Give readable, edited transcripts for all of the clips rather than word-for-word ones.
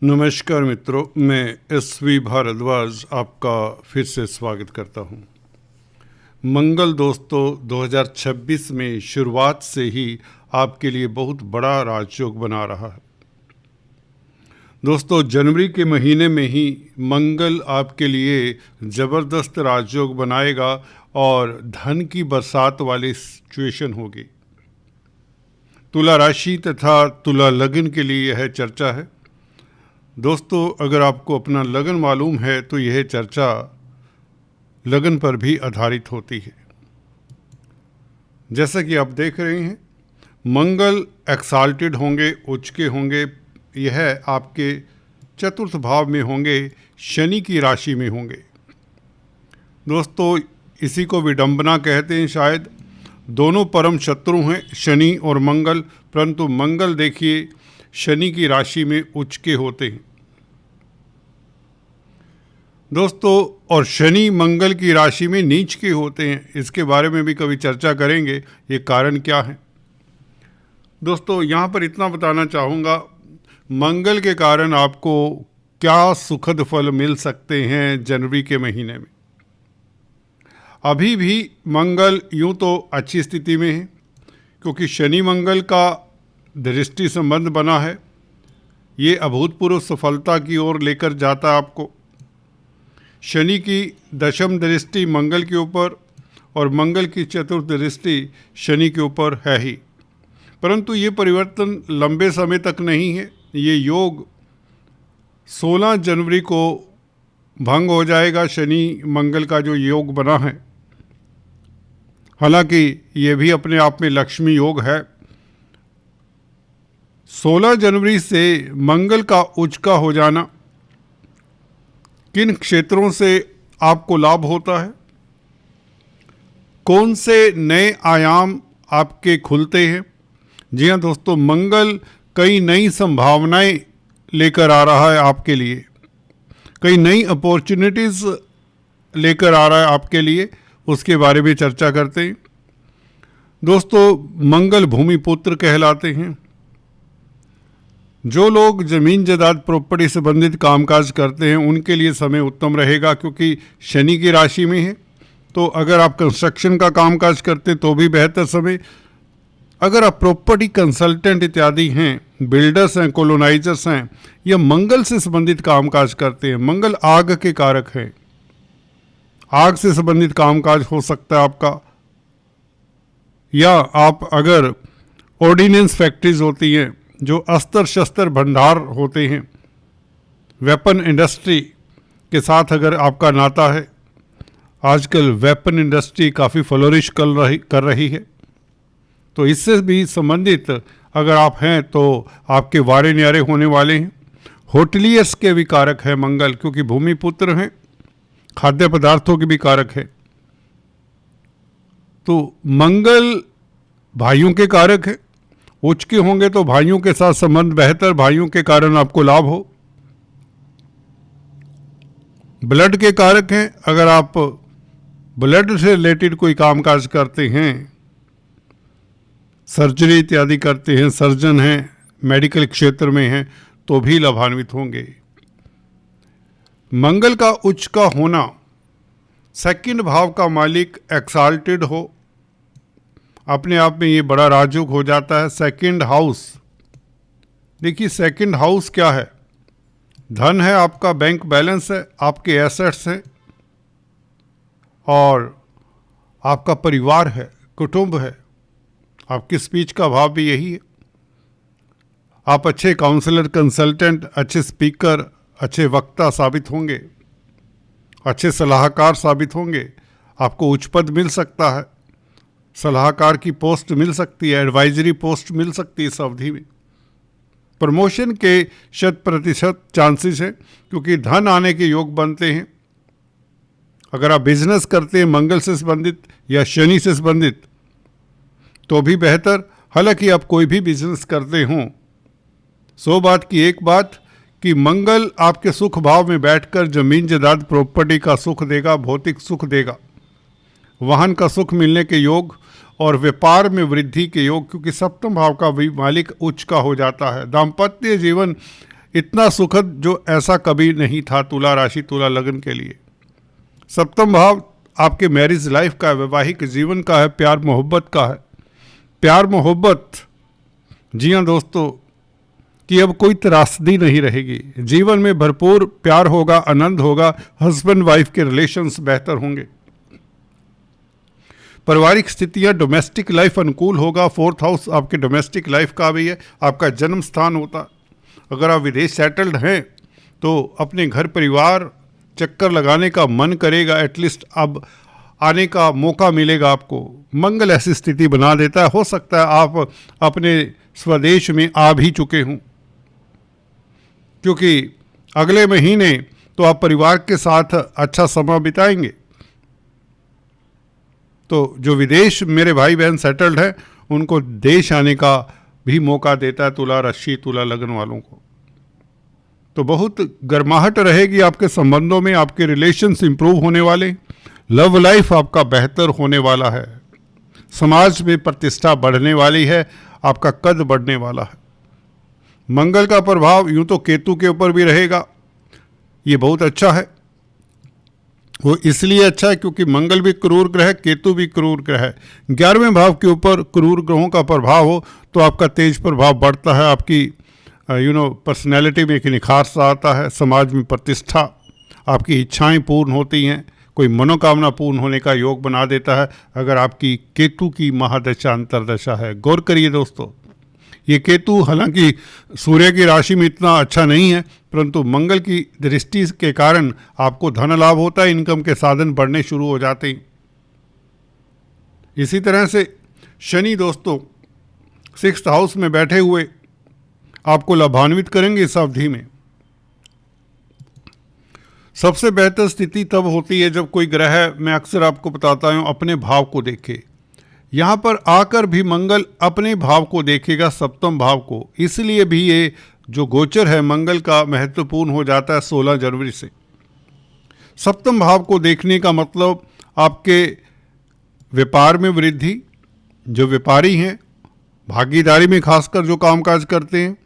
नमस्कार मित्रों, मैं SV भारद्वाज आपका फिर से स्वागत करता हूं। मंगल दोस्तों 2026 में शुरुआत से ही आपके लिए बहुत बड़ा राजयोग बना रहा है। दोस्तों, जनवरी के महीने में ही मंगल आपके लिए ज़बरदस्त राजयोग बनाएगा और धन की बरसात वाली सिचुएशन होगी। तुला राशि तथा तुला लग्न के लिए यह चर्चा है। दोस्तों, अगर आपको अपना लगन मालूम है तो यह चर्चा लगन पर भी आधारित होती है। जैसा कि आप देख रहे हैं, मंगल एक्साल्टेड होंगे, उच्च के होंगे। यह आपके चतुर्थ भाव में होंगे, शनि की राशि में होंगे। दोस्तों, इसी को विडंबना कहते हैं शायद। दोनों परम शत्रु हैं, शनि और मंगल, परंतु मंगल देखिए शनि की राशि में उच्च के होते हैं दोस्तों, और शनि मंगल की राशि में नीच के होते हैं। इसके बारे में भी कभी चर्चा करेंगे, ये कारण क्या है। दोस्तों, यहाँ पर इतना बताना चाहूँगा, मंगल के कारण आपको क्या सुखद फल मिल सकते हैं जनवरी के महीने में। अभी भी मंगल यूँ तो अच्छी स्थिति में है, क्योंकि शनि मंगल का दृष्टि संबंध बना है। ये अभूतपूर्व सफलता की ओर लेकर जाता है आपको। शनि की दशम दृष्टि मंगल के ऊपर और मंगल की चतुर्थ दृष्टि शनि के ऊपर है ही, परंतु ये परिवर्तन लंबे समय तक नहीं है। ये योग 16 जनवरी को भंग हो जाएगा, शनि मंगल का जो योग बना है। हालांकि ये भी अपने आप में लक्ष्मी योग है। 16 जनवरी से मंगल का उच्च का हो जाना, किन क्षेत्रों से आपको लाभ होता है, कौन से नए आयाम आपके खुलते हैं। जी हाँ दोस्तों, मंगल कई नई संभावनाएं लेकर आ रहा है आपके लिए, कई नई अपॉर्चुनिटीज़ लेकर आ रहा है आपके लिए। उसके बारे में चर्चा करते हैं। दोस्तों, मंगल भूमि पुत्र कहलाते हैं। जो लोग ज़मीन जायदाद प्रॉपर्टी संबंधित कामकाज करते हैं उनके लिए समय उत्तम रहेगा, क्योंकि शनि की राशि में है। तो अगर आप कंस्ट्रक्शन का कामकाज करते हैं तो भी बेहतर समय। अगर आप प्रॉपर्टी कंसल्टेंट इत्यादि हैं, बिल्डर्स हैं, कॉलोनाइजर्स हैं, या मंगल से संबंधित कामकाज करते हैं, मंगल आग के कारक हैं, आग से संबंधित कामकाज हो सकता है आपका। या आप अगर ऑर्डिनेंस फैक्ट्रीज होती हैं, जो अस्त्र शस्त्र भंडार होते हैं, वेपन इंडस्ट्री के साथ अगर आपका नाता है, आजकल वेपन इंडस्ट्री काफ़ी फ्लोरिश कर रही है, तो इससे भी संबंधित अगर आप हैं तो आपके वारे न्यारे होने वाले हैं। होटलियर्स के भी कारक है मंगल, क्योंकि भूमि पुत्र हैं, खाद्य पदार्थों के भी कारक है। तो मंगल भाइयों के कारक है। उच्च के होंगे तो भाइयों के साथ संबंध बेहतर, भाइयों के कारण आपको लाभ हो। ब्लड के कारक हैं। अगर आप ब्लड से रिलेटेड कोई कामकाज करते हैं, सर्जरी इत्यादि करते हैं, सर्जन हैं, मेडिकल क्षेत्र में हैं, तो भी लाभान्वित होंगे। मंगल का उच्च का होना, सेकंड भाव का मालिक एक्साल्टेड हो, अपने आप में ये बड़ा राजयोग हो जाता है। सेकंड हाउस, देखिए सेकंड हाउस क्या है? धन है आपका, बैंक बैलेंस है, आपके एसेट्स हैं, और आपका परिवार है, कुटुंब है। आपकी स्पीच का भाव भी यही है। आप अच्छे काउंसलर, कंसल्टेंट, अच्छे स्पीकर, अच्छे वक्ता साबित होंगे, अच्छे सलाहकार साबित होंगे। आपको उच्च पद मिल सकता है, सलाहकार की पोस्ट मिल सकती है, एडवाइजरी पोस्ट मिल सकती है इस अवधि में। प्रमोशन के 100% चांसेस है, क्योंकि धन आने के योग बनते हैं। अगर आप बिजनेस करते हैं मंगल से संबंधित या शनि से संबंधित तो भी बेहतर। हालांकि आप कोई भी बिजनेस करते हों, 100 बात की एक बात कि मंगल आपके सुख भाव में बैठकर जमीन जायदाद प्रॉपर्टी का सुख देगा, भौतिक सुख देगा, वाहन का सुख मिलने के योग और व्यापार में वृद्धि के योग, क्योंकि सप्तम भाव का भी मालिक उच्च का हो जाता है। दाम्पत्य जीवन इतना सुखद जो ऐसा कभी नहीं था तुला राशि तुला लग्न के लिए। सप्तम भाव आपके मैरिज लाइफ का है, वैवाहिक जीवन का है, प्यार मोहब्बत का है। प्यार मोहब्बत, जी हाँ दोस्तों, कि अब कोई त्रासदी नहीं रहेगी। जीवन में भरपूर प्यार होगा, आनंद होगा, हस्बैंड वाइफ के रिलेशंस बेहतर होंगे। पारिवारिक स्थितियां, डोमेस्टिक लाइफ अनुकूल होगा। फोर्थ हाउस आपके डोमेस्टिक लाइफ का भी है, आपका जन्म स्थान होता। अगर आप विदेश सेटल्ड हैं तो अपने घर परिवार चक्कर लगाने का मन करेगा, एटलीस्ट अब आने का मौका मिलेगा आपको। मंगल ऐसी स्थिति बना देता है, हो सकता है आप अपने स्वदेश में आ भी चुके हों, क्योंकि अगले महीने तो आप परिवार के साथ अच्छा समय बिताएंगे। तो जो विदेश मेरे भाई बहन सेटल्ड हैं उनको देश आने का भी मौका देता है तुला राशि तुला लग्न वालों को। तो बहुत गर्माहट रहेगी आपके संबंधों में, आपके रिलेशंस इंप्रूव होने वाले, लव लाइफ आपका बेहतर होने वाला है, समाज में प्रतिष्ठा बढ़ने वाली है, आपका कद बढ़ने वाला है। मंगल का प्रभाव यूं तो केतु के ऊपर भी रहेगा, ये बहुत अच्छा है। वो इसलिए अच्छा है क्योंकि मंगल भी क्रूर ग्रह है, केतु भी क्रूर ग्रह है। 11वें भाव के ऊपर क्रूर ग्रहों का प्रभाव हो तो आपका तेज प्रभाव बढ़ता है, आपकी पर्सनैलिटी में एक निखार सा आता है, समाज में प्रतिष्ठा, आपकी इच्छाएं पूर्ण होती हैं, कोई मनोकामना पूर्ण होने का योग बना देता है अगर आपकी केतु की महादशा अंतरदशा है। गौर करिए दोस्तों, ये केतु हालांकि सूर्य की राशि में इतना अच्छा नहीं है, परंतु मंगल की दृष्टि के कारण आपको धन लाभ होता है, इनकम के साधन बढ़ने शुरू हो जाते हैं। इसी तरह से शनि दोस्तों 6th हाउस में बैठे हुए आपको लाभान्वित करेंगे इस अवधि में। सबसे बेहतर स्थिति तब होती है जब कोई ग्रह, मैं अक्सर आपको बताता हूँ, अपने भाव को देखे। यहाँ पर आकर भी मंगल अपने भाव को देखेगा, सप्तम भाव को, इसलिए भी ये जो गोचर है मंगल का महत्वपूर्ण हो जाता है 16 जनवरी से। सप्तम भाव को देखने का मतलब आपके व्यापार में वृद्धि, जो व्यापारी हैं, भागीदारी में खासकर जो कामकाज करते हैं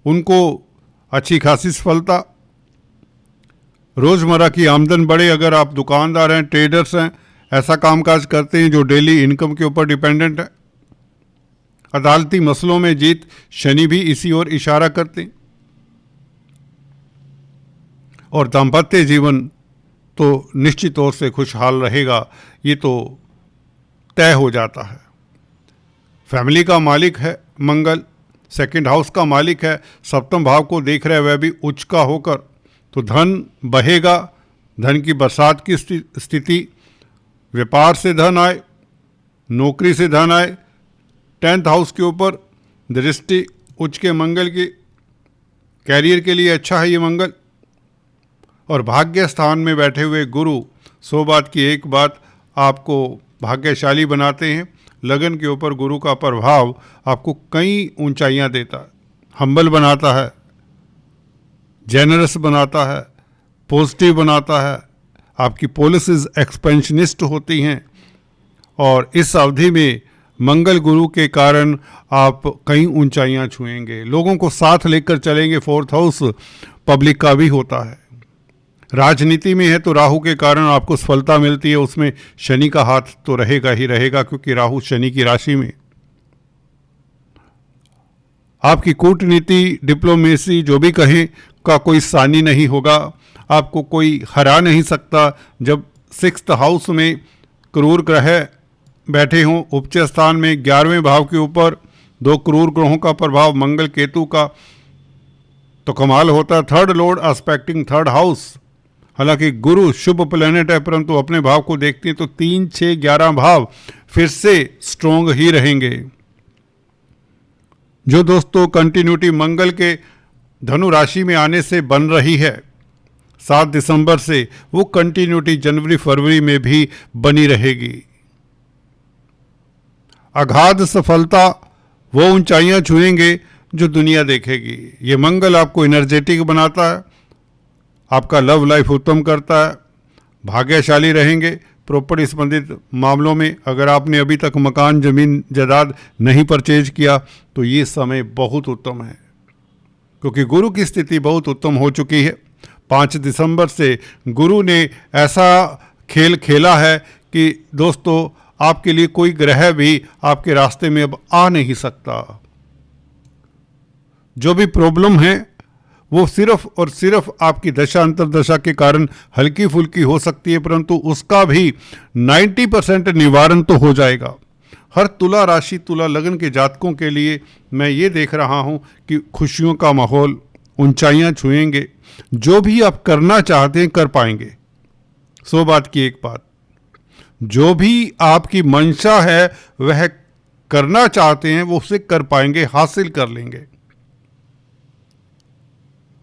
उनको अच्छी खासी सफलता, रोज़मर्रा की आमदन बढ़े। अगर आप दुकानदार हैं, ट्रेडर्स हैं, ऐसा कामकाज करते हैं जो डेली इनकम के ऊपर डिपेंडेंट है। अदालती मसलों में जीत, शनि भी इसी ओर इशारा करते हैं। और दाम्पत्य जीवन तो निश्चित तौर से खुशहाल रहेगा, ये तो तय हो जाता है। फैमिली का मालिक है मंगल, 2nd हाउस का मालिक है, सप्तम भाव को देख रहा है, वह भी उच्च का होकर, तो धन बहेगा, धन की बरसात की स्थिति, व्यापार से धन आए, नौकरी से धन आए। 10th हाउस के ऊपर दृष्टि उच्च के मंगल की, कैरियर के लिए अच्छा है ये मंगल। और भाग्य स्थान में बैठे हुए गुरु 100 बात की एक बात आपको भाग्यशाली बनाते हैं। लगन के ऊपर गुरु का प्रभाव आपको कई ऊंचाइयां देता है, हम्बल बनाता है, जेनरस बनाता है, पॉजिटिव बनाता है, आपकी पॉलिसीज एक्सपेंशनिस्ट होती हैं। और इस अवधि में मंगल गुरु के कारण आप कई ऊंचाइयां छुएंगे, लोगों को साथ लेकर चलेंगे। 4th हाउस पब्लिक का भी होता है। राजनीति में है तो राहु के कारण आपको सफलता मिलती है, उसमें शनि का हाथ तो रहेगा ही रहेगा, क्योंकि राहु शनि की राशि में। आपकी कूटनीति, डिप्लोमेसी, जो भी कहें, का कोई सानी नहीं होगा, आपको कोई हरा नहीं सकता। जब 6th हाउस में क्रूर ग्रह बैठे हों, उच्च स्थान में 11वें भाव के ऊपर 2 क्रूर ग्रहों का प्रभाव मंगल केतु का, तो कमाल होता है। 3rd Lord expecting 3rd house, हालांकि गुरु शुभ प्लेनेट है, परंतु अपने भाव को देखते हैं तो 3, 6, 11 भाव फिर से स्ट्रोंग ही रहेंगे। जो दोस्तों कंटिन्यूटी मंगल के धनु राशि में आने से बन रही है 7 दिसंबर से, वो कंटिन्यूटी जनवरी फरवरी में भी बनी रहेगी। अगाध सफलता, वो ऊंचाइयां छुएंगे जो दुनिया देखेगी। ये मंगल आपको एनर्जेटिक बनाता है, आपका लव लाइफ उत्तम करता है, भाग्यशाली रहेंगे। प्रॉपर्टी संबंधित मामलों में अगर आपने अभी तक मकान, जमीन, जायदाद नहीं परचेज किया तो ये समय बहुत उत्तम है। क्योंकि गुरु की स्थिति बहुत उत्तम हो चुकी है। 5 दिसंबर से गुरु ने ऐसा खेल खेला है कि दोस्तों आपके लिए कोई ग्रह भी आपके रास्ते में अब आ नहीं सकता। जो भी प्रॉब्लम है वो सिर्फ और सिर्फ आपकी दशा अंतर्दशा के कारण हल्की फुल्की हो सकती है, परंतु उसका भी 90% निवारण तो हो जाएगा। हर तुला राशि तुला लगन के जातकों के लिए मैं ये देख रहा हूँ कि खुशियों का माहौल, ऊंचाइयाँ छुएंगे। जो भी आप करना चाहते हैं कर पाएंगे। 100 बात की एक बात, जो भी आपकी मंशा है वह करना चाहते हैं वो उसे कर पाएंगे, हासिल कर लेंगे।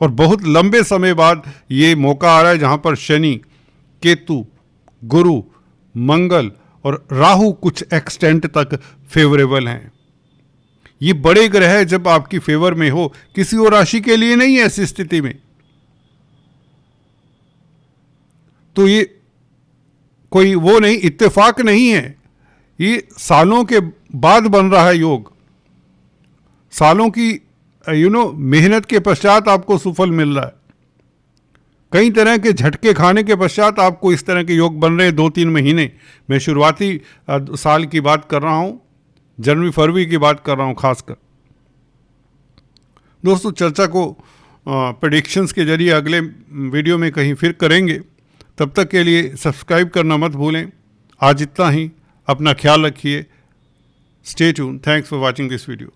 और बहुत लंबे समय बाद ये मौका आ रहा है जहां पर शनि, केतु, गुरु, मंगल और राहु कुछ एक्सटेंट तक फेवरेबल हैं। ये बड़े ग्रह जब आपकी फेवर में हो, किसी और राशि के लिए नहीं है ऐसी स्थिति में, तो ये कोई वो नहीं, इत्तेफाक नहीं है। ये सालों के बाद बन रहा है योग, सालों की मेहनत के पश्चात आपको सुफल मिल रहा है। कई तरह के झटके खाने के पश्चात आपको इस तरह के योग बन रहे हैं 2-3 महीने। मैं शुरुआती साल की बात कर रहा हूँ, जनवरी फरवरी की बात कर रहा हूँ खासकर। दोस्तों चर्चा को प्रेडिक्शंस के जरिए अगले वीडियो में कहीं फिर करेंगे। तब तक के लिए सब्सक्राइब करना मत भूलें। आज इतना ही, अपना ख्याल रखिए। Stay tune. Thanks for watching this video.